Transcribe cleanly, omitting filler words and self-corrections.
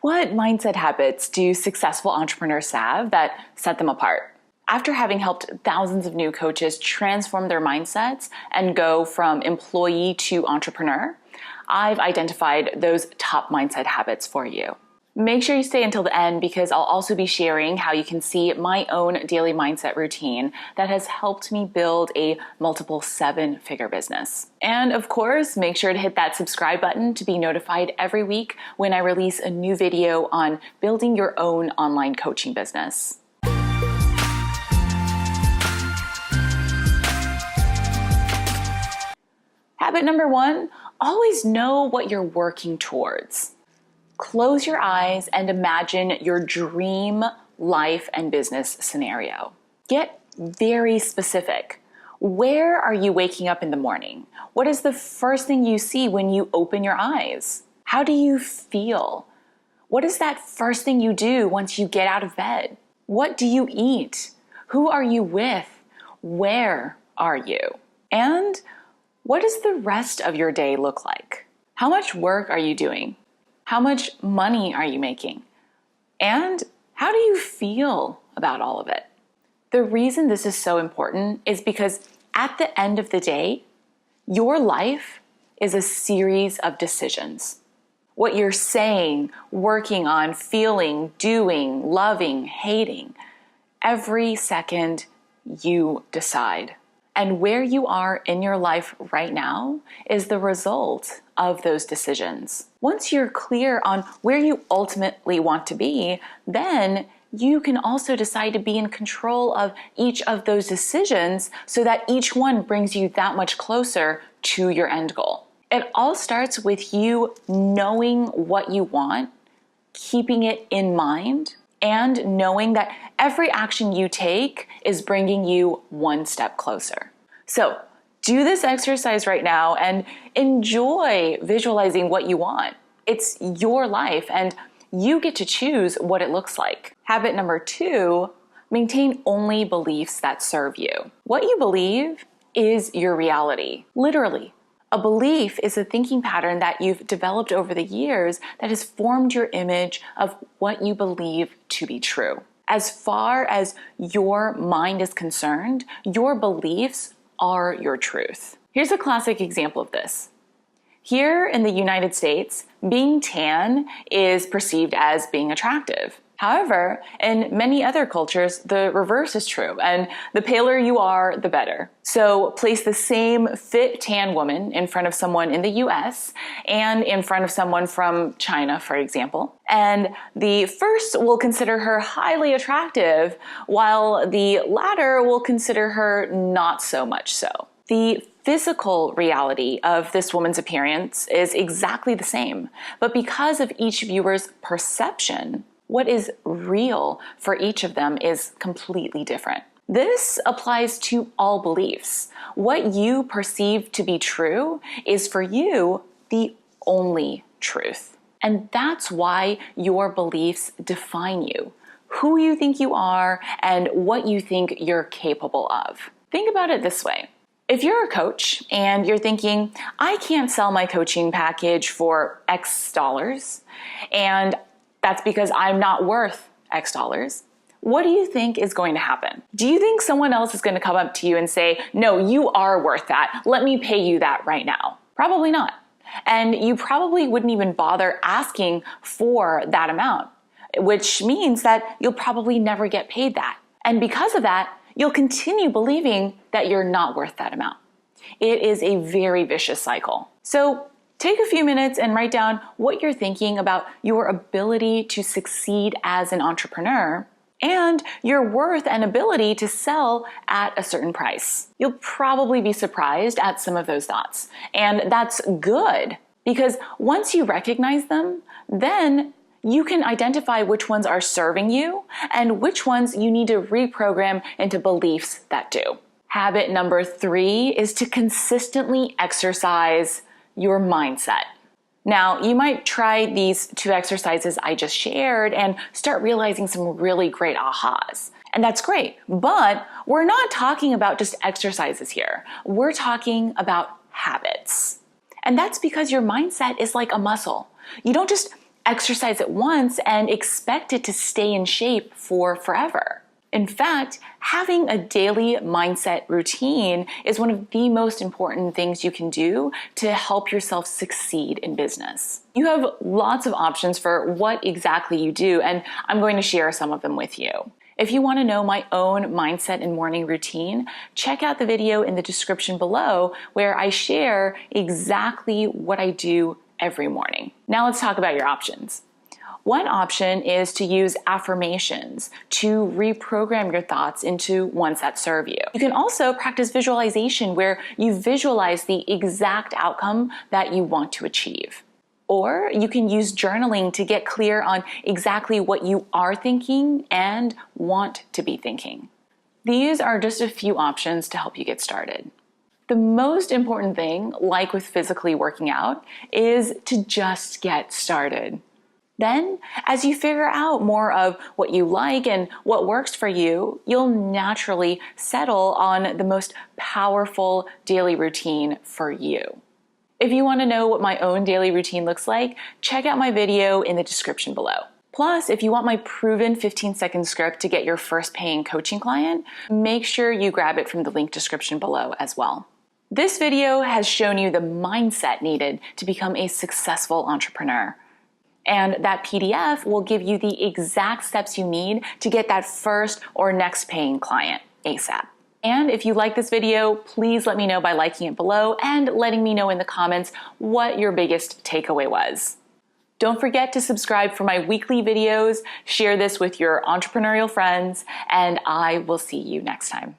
What mindset habits do successful entrepreneurs have that set them apart? After having helped thousands of new coaches transform their mindsets and go from employee to entrepreneur, I've identified those top mindset habits for you. Make sure you stay until the end because I'll also be sharing how you can see my own daily mindset routine that has helped me build a multiple 7-figure business. And of course, make sure to hit that subscribe button to be notified every week when I release a new video on building your own online coaching business. Habit number 1, always know what you're working towards. Close your eyes and imagine your dream life and business scenario. Get very specific. Where are you waking up in the morning? What is the first thing you see when you open your eyes? How do you feel? What is that first thing you do once you get out of bed? What do you eat? Who are you with? Where are you? And what does the rest of your day look like? How much work are you doing? How much money are you making? And how do you feel about all of it? The reason this is so important is because at the end of the day, your life is a series of decisions. What you're saying, working on, feeling, doing, loving, hating, every second you decide. And where you are in your life right now is the result of those decisions. Once you're clear on where you ultimately want to be, then you can also decide to be in control of each of those decisions so that each one brings you that much closer to your end goal. It all starts with you knowing what you want, keeping it in mind, and knowing that every action you take is bringing you one step closer. So do this exercise right now and enjoy visualizing what you want. It's your life and you get to choose what it looks like. Habit number 2, maintain only beliefs that serve you. What you believe is your reality, literally. A belief is a thinking pattern that you've developed over the years that has formed your image of what you believe to be true. As far as your mind is concerned, your beliefs are your truth. Here's a classic example of this. Here in the United States, being tan is perceived as being attractive. However, in many other cultures, the reverse is true, and the paler you are, the better. So place the same fit tan woman in front of someone in the US and in front of someone from China, for example, and the first will consider her highly attractive, while the latter will consider her not so much so. The physical reality of this woman's appearance is exactly the same, but because of each viewer's perception, what is real for each of them is completely different. This applies to all beliefs. What you perceive to be true is for you the only truth. And that's why your beliefs define you, who you think you are, and what you think you're capable of. Think about it this way. If you're a coach and you're thinking, I can't sell my coaching package for X dollars, and that's because I'm not worth X dollars, what do you think is going to happen? Do you think someone else is going to come up to you and say, no, you are worth that. Let me pay you that right now? Probably not. And you probably wouldn't even bother asking for that amount, which means that you'll probably never get paid that. And because of that, you'll continue believing that you're not worth that amount. It is a very vicious cycle. So take a few minutes and write down what you're thinking about your ability to succeed as an entrepreneur and your worth and ability to sell at a certain price. You'll probably be surprised at some of those thoughts. And that's good because once you recognize them, then you can identify which ones are serving you and which ones you need to reprogram into beliefs that do. Habit number 3 is to consistently exercise your mindset. Now, you might try these 2 exercises I just shared and start realizing some really great ahas. And that's great, but we're not talking about just exercises here. We're talking about habits. And that's because your mindset is like a muscle. You don't just exercise it once and expect it to stay in shape for forever. In fact, having a daily mindset routine is one of the most important things you can do to help yourself succeed in business. You have lots of options for what exactly you do, and I'm going to share some of them with you. If you want to know my own mindset and morning routine, check out the video in the description below where I share exactly what I do every morning. Now let's talk about your options. One option is to use affirmations to reprogram your thoughts into ones that serve you. You can also practice visualization where you visualize the exact outcome that you want to achieve. Or you can use journaling to get clear on exactly what you are thinking and want to be thinking. These are just a few options to help you get started. The most important thing, like with physically working out, is to just get started. Then, as you figure out more of what you like and what works for you, you'll naturally settle on the most powerful daily routine for you. If you want to know what my own daily routine looks like, check out my video in the description below. Plus, if you want my proven 15-second script to get your first paying coaching client, make sure you grab it from the link description below as well. This video has shown you the mindset needed to become a successful entrepreneur. And that PDF will give you the exact steps you need to get that first or next paying client ASAP. And if you like this video, please let me know by liking it below and letting me know in the comments what your biggest takeaway was. Don't forget to subscribe for my weekly videos, share this with your entrepreneurial friends, and I will see you next time.